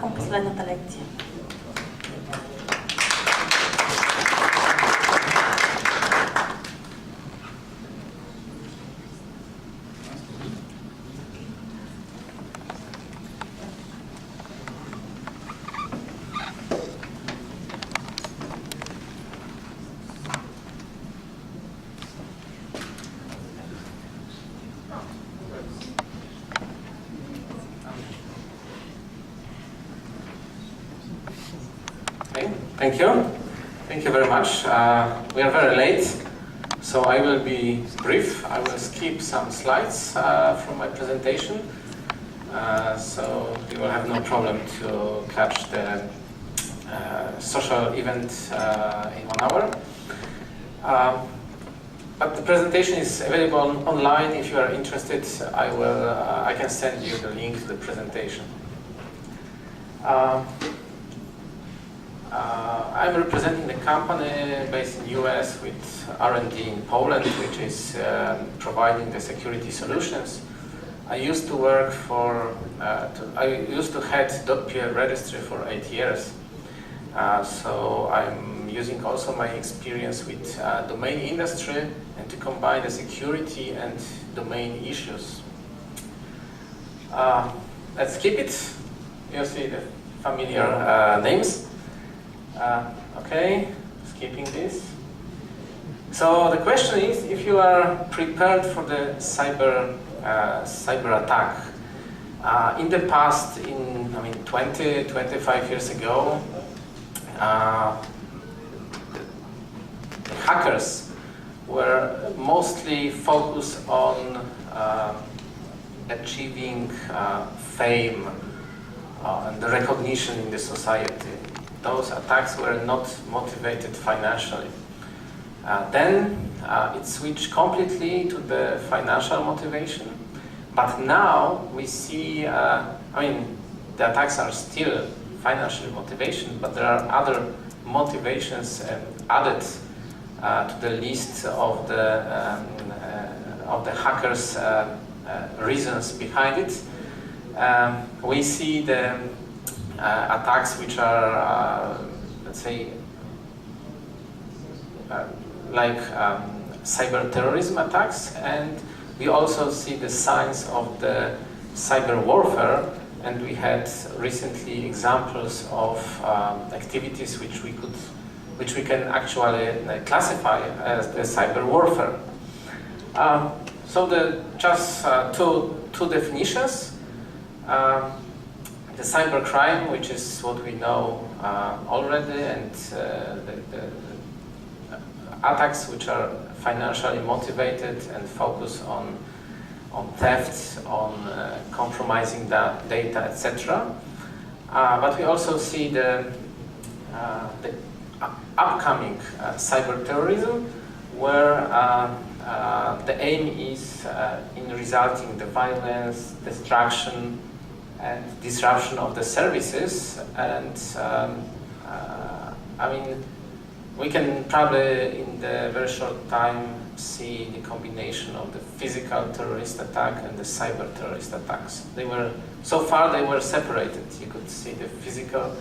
към последната лекция. Thank you. Thank you very much. We are very late, so I will be brief. I will skip some slides from my presentation, so you will have no problem to catch the social event in 1 hour. But the presentation is available online. If you are interested, I can send you the link to the presentation. I'm representing the company based in the US with R&D in Poland, which is providing the security solutions. I used to work for, I used to head .pl registry for 8 years. So I'm using also my experience with domain industry and to combine the security and domain issues. Let's skip it. You see the familiar names. Okay, skipping this. So the question is, if you are prepared for the cyber attack. In the past, 25 years ago, hackers were mostly focused on achieving fame and the recognition in the society. Those attacks were not motivated financially. Then it switched completely to the financial motivation. But now we see, the attacks are still financial motivation, but there are other motivations added to the list of the hackers' reasons behind it. We see the attacks which are, let's say, like cyber terrorism attacks, and we also see the signs of the cyber warfare, and we had recently examples of activities which we can actually classify as the cyber warfare. So just two definitions. The cybercrime, which is what we know already, and the attacks which are financially motivated and focus on theft, on compromising the data, etc. But we also see the upcoming cyber terrorism, where the aim is in resulting the violence, destruction, and disruption of the services. And we can probably in the very short time see the combination of the physical terrorist attack and the cyber terrorist attacks. So far they were separated. You could see the physical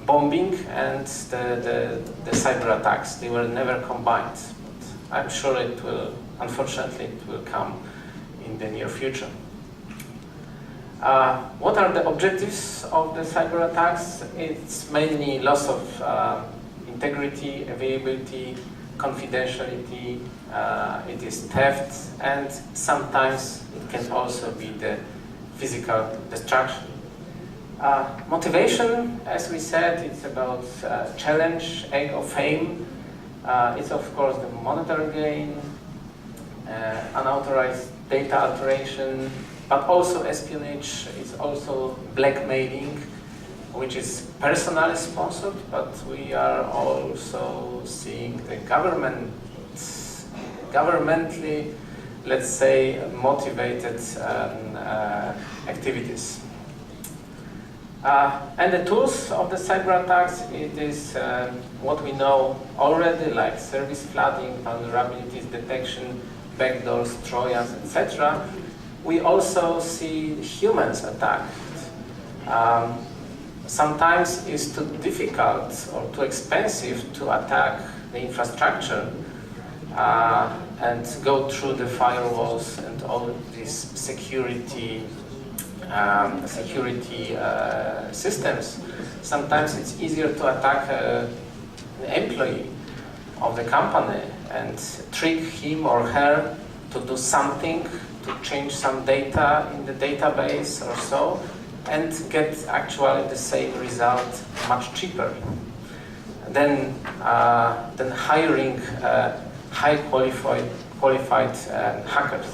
bombing and the cyber attacks. They were never combined. But I'm sure unfortunately it will come in the near future. What are the objectives of the cyber attacks? It's mainly loss of integrity, availability, confidentiality, it is theft, and sometimes it can also be the physical destruction. Motivation, as we said, it's about challenge, egg of fame. It's of course the monetary gain, unauthorized data alteration, but also espionage. It's also blackmailing, which is personally sponsored, but we are also seeing the governmentally, let's say, motivated activities. And the tools of the cyber attacks, it is what we know already, like service flooding, vulnerabilities detection, backdoors, trojans, etc. We also see humans attacked. sometimes it's too difficult or too expensive to attack the infrastructure and go through the firewalls and all these security systems. Sometimes it's easier to attack an employee of the company and trick him or her to do something, to change some data in the database or so, and get actually the same result much cheaper than hiring high qualified hackers.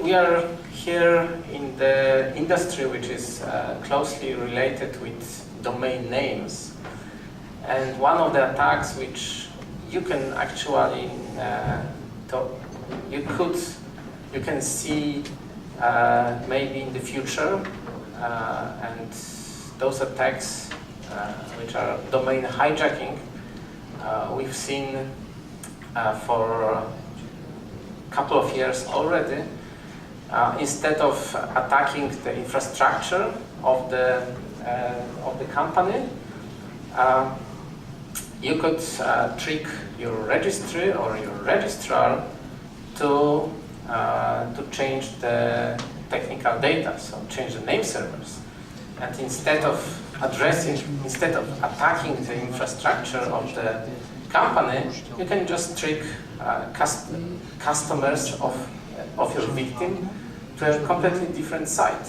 We are here in the industry which is closely related with domain names, and one of the attacks which you can actually you can see maybe in the future, and those attacks which are domain hijacking, we've seen for a couple of years already. Instead of attacking the infrastructure of the company, you could trick your registry or your registrar to change the technical data, so change the name servers. And instead of attacking the infrastructure of the company, you can just trick customers of your victim to a completely different site.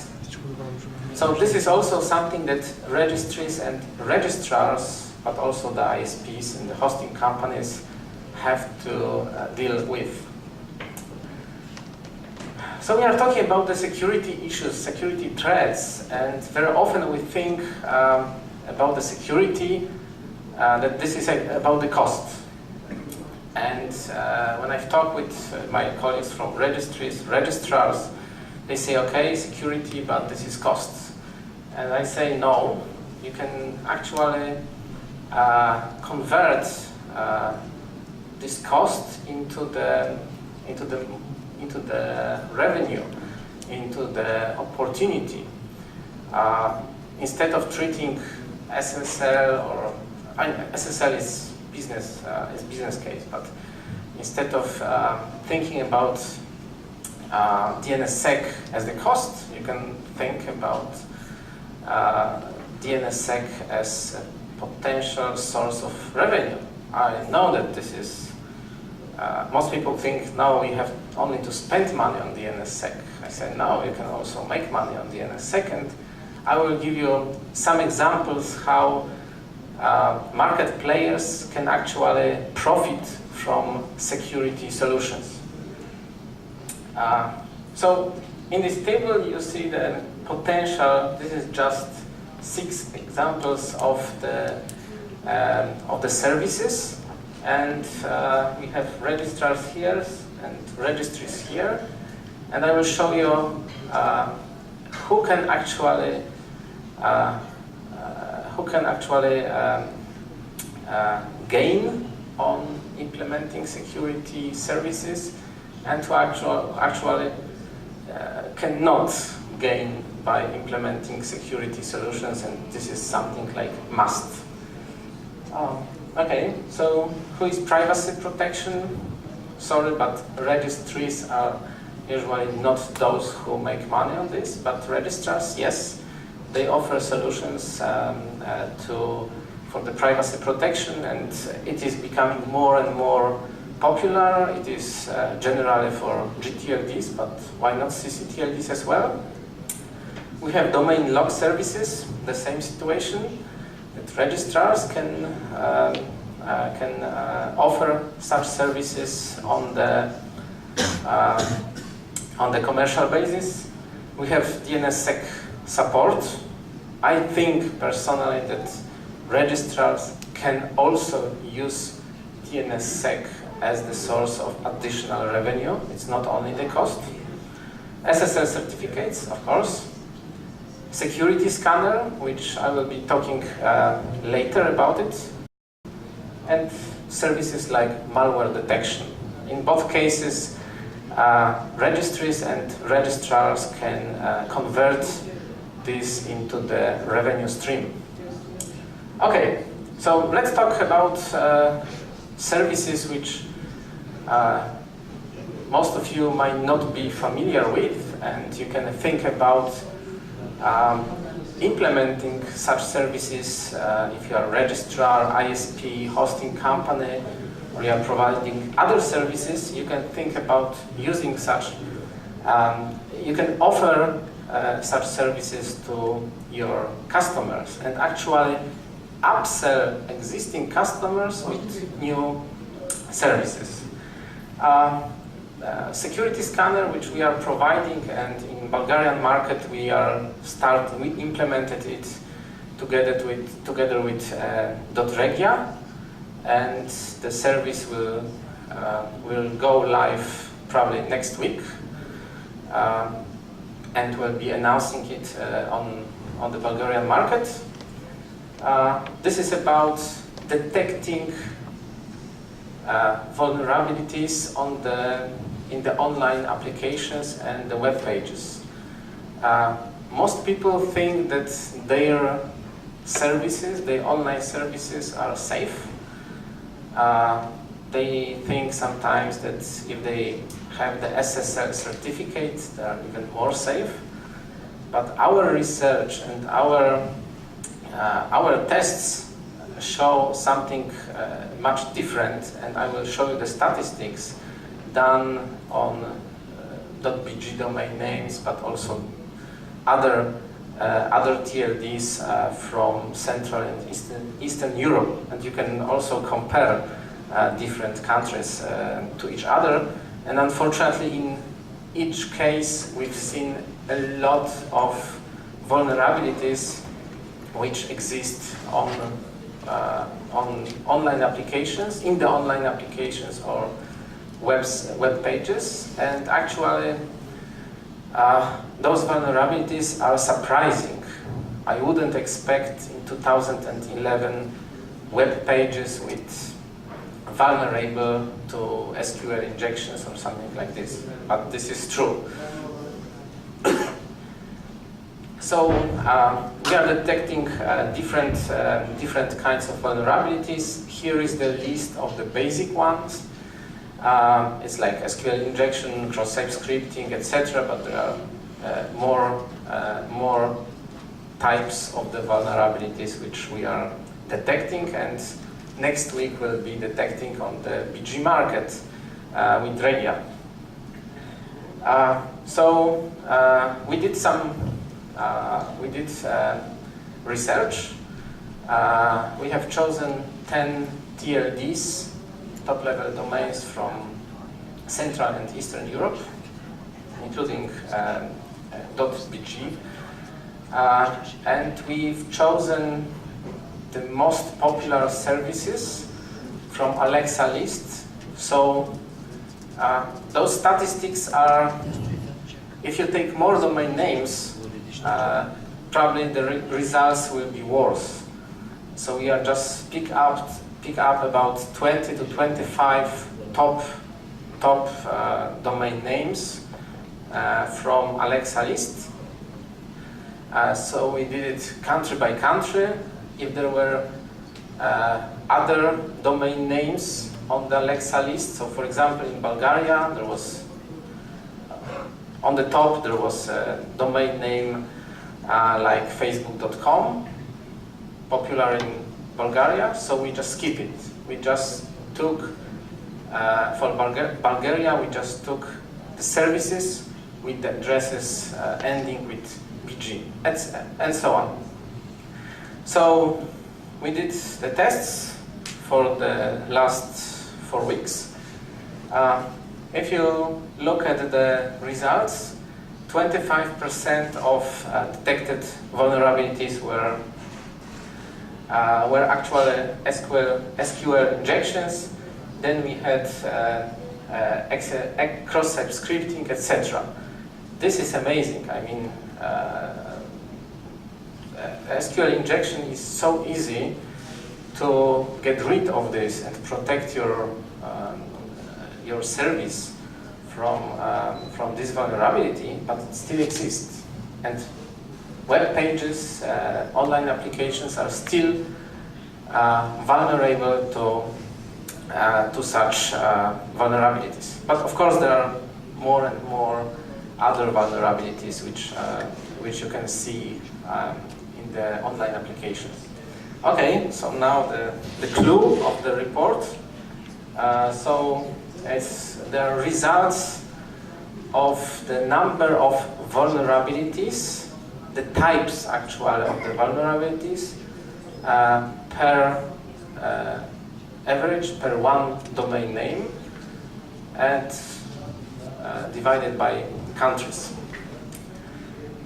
So this is also something that registries and registrars, but also the ISPs and the hosting companies have to deal with. So we are talking about the security issues, security threats, and very often we think about the security that this is about the cost. And when I've talked with my colleagues from registries, registrars, they say, okay, security, but this is cost. And I say, no, you can actually convert this cost into the revenue, into the opportunity. Instead of treating SSL or SSL is business case, but instead of thinking about DNSSEC as the cost, you can think about DNSSEC as a potential source of revenue. I know that this is, most people think, no, we have only to spend money on DNSSEC. I say, no, you can also make money on DNSSEC, and I will give you some examples how market players can actually profit from security solutions. So in this table you see the potential. This is just 6 examples of the services, and we have registrars here and registries here, and I will show you who can actually gain on implementing security services, and who actually cannot gain by implementing security solutions, and this is something like must. Okay, so who is privacy protection? Sorry, but registries are usually not those who make money on this, but registrars, yes. They offer solutions for the privacy protection, and it is becoming more and more popular. It is generally for gTLDs, but why not ccTLDs as well? We have domain log services, the same situation, that registrars can offer such services on the commercial basis. We have DNSSEC support. I think personally that registrars can also use DNSSEC as the source of additional revenue. It's not only the cost. SSL certificates, of course. Security scanner, which I will be talking later about it. And services like malware detection. In both cases, registries and registrars can convert this into the revenue stream. Okay, so let's talk about services which most of you might not be familiar with, and you can think about implementing such services if you are a registrar, ISP, hosting company, or you are providing other services. You can think about using such, you can offer such services to your customers and actually upsell existing customers with new services. Security scanner, which we are providing, and in Bulgarian market we implemented it together with .regia, and the service will go live probably next week, and we'll be announcing it on the Bulgarian market. This is about detecting vulnerabilities in the online applications and the web pages. Most people think that their services, their online services, are safe. They think sometimes that if they have the SSL certificate, they are even more safe. But our research and our tests show something much different, and I will show you the statistics done on .bg domain names, but also other TLDs from Central and Eastern Europe, and you can also compare different countries to each other. And unfortunately, in each case, we've seen a lot of vulnerabilities which exist on online applications, in the online applications or web pages, and actually those vulnerabilities are surprising. I wouldn't expect in 2011 web pages with vulnerable to SQL injections or something like this, but this is true. So we are detecting different kinds of vulnerabilities. Here is the list of the basic ones. It's like SQL injection, cross-site scripting, etc. But there are more types of the vulnerabilities which we are detecting, and next week we'll be detecting on the BG market with Regia. So we did research. We have chosen 10 TLDs, top-level domains from Central and Eastern Europe, including .bg, and we've chosen the most popular services from Alexa list. So those statistics are, if you take more domain names, probably the results will be worse. So we are just pick up about 20 to 25 top domain names from Alexa list. So we did it country by country. If there were other domain names on the Alexa list, so for example in Bulgaria there was on the top there was a domain name like facebook.com, popular in Bulgaria, so we just skip it. We just took, for Bulgaria, we just took the services with the addresses ending with BG, and so on. So we did the tests for the last 4 weeks. If you look at the results, 25% of detected vulnerabilities were actually SQL injections. Then we had cross-site scripting, etc. This is amazing. I mean, SQL injection is so easy to get rid of this and protect your service from this vulnerability, but it still exists. And web pages, online applications are still vulnerable to such vulnerabilities. But of course, there are more and more other vulnerabilities which you can see in the online applications. Okay, so now the clue of the report. So it's the results of the number of vulnerabilities, the types actually of the vulnerabilities per average per one domain name and divided by countries.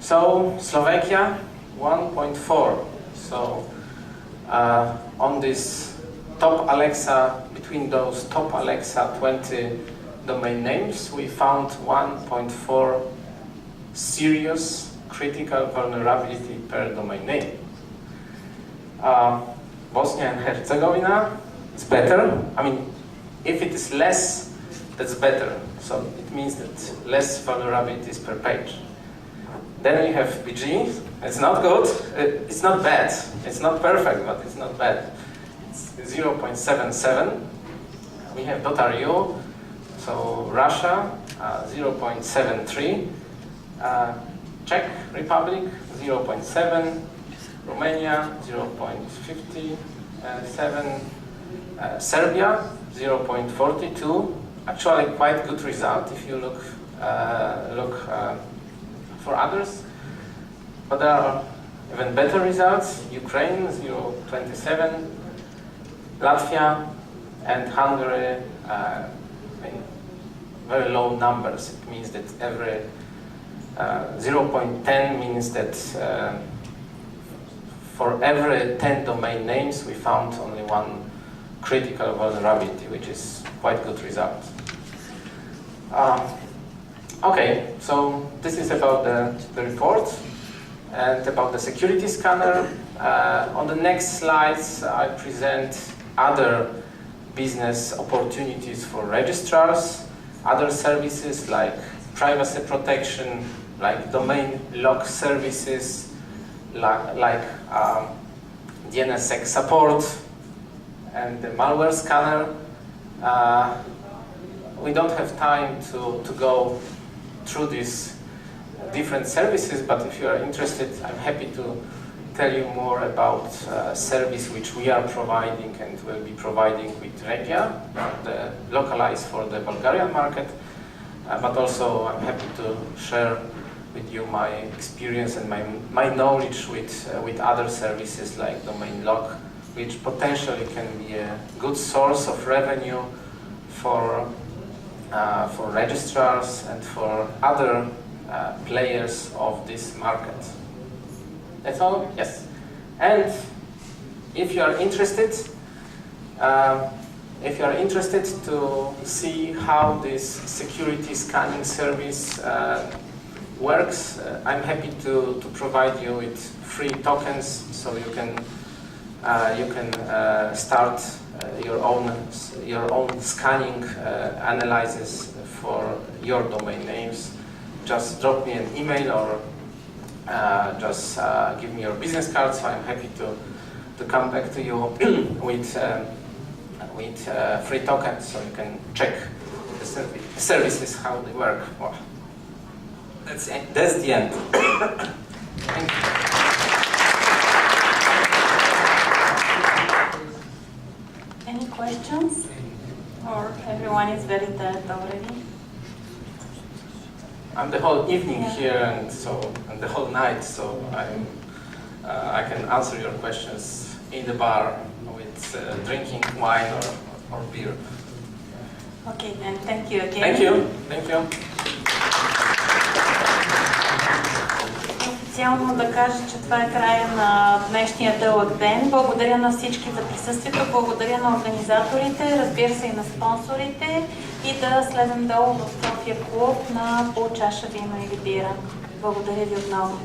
So Slovakia 1.4. So on this top Alexa, between those top Alexa 20 domain names, we found 1.4 serious critical vulnerability per domain name. Bosnia and Herzegovina, it's better. I mean, if it is less, that's better. So it means that less vulnerabilities per page. Then we have BG. It's not good. It's not bad. It's not perfect, but it's not bad. It's 0.77. We have .ru. So Russia, 0.73. Czech Republic, 0.7. Romania, 0.57. Serbia, 0.42. Actually, quite good result if you look for others. But there are even better results. Ukraine, 0.27. Latvia and Hungary, very low numbers. It means that every 0.10 means that for every 10 domain names, we found only one critical vulnerability, which is quite good result. Okay, so this is about the report and about the security scanner. On the next slides, I present other business opportunities for registrars, other services like privacy protection, like domain lock services, like DNSSEC support, and the malware scanner. We don't have time to go through these different services, but if you are interested, I'm happy to tell you more about service which we are providing and will be providing with Regia, the localized for the Bulgarian market, but also I'm happy to share with you my experience and my knowledge with other services like domain lock, which potentially can be a good source of revenue for registrars and for other players of this market. That's all? Yes. And if you are interested, to see how this security scanning service works, I'm happy to provide you with free tokens, so you can start your own scanning analysis for your domain names. Just drop me an email or just give me your business card, so I'm happy to come back to you with free tokens, so you can check the services, how they work. Well, that's the end. Thank you. Any questions? Or everyone is very tired already? I'm the whole evening here and the whole night, so I can answer your questions in the bar with drinking wine or beer. Okay, then thank you again. Thank you. Thank you. Официално да кажа, че това е края на днешния дълъг ден. Благодаря на всички за присъствието, благодаря на организаторите, разбира се и на спонсорите, и да слезем долу в София клуб на по чаша вино или бира. Благодаря ви отново.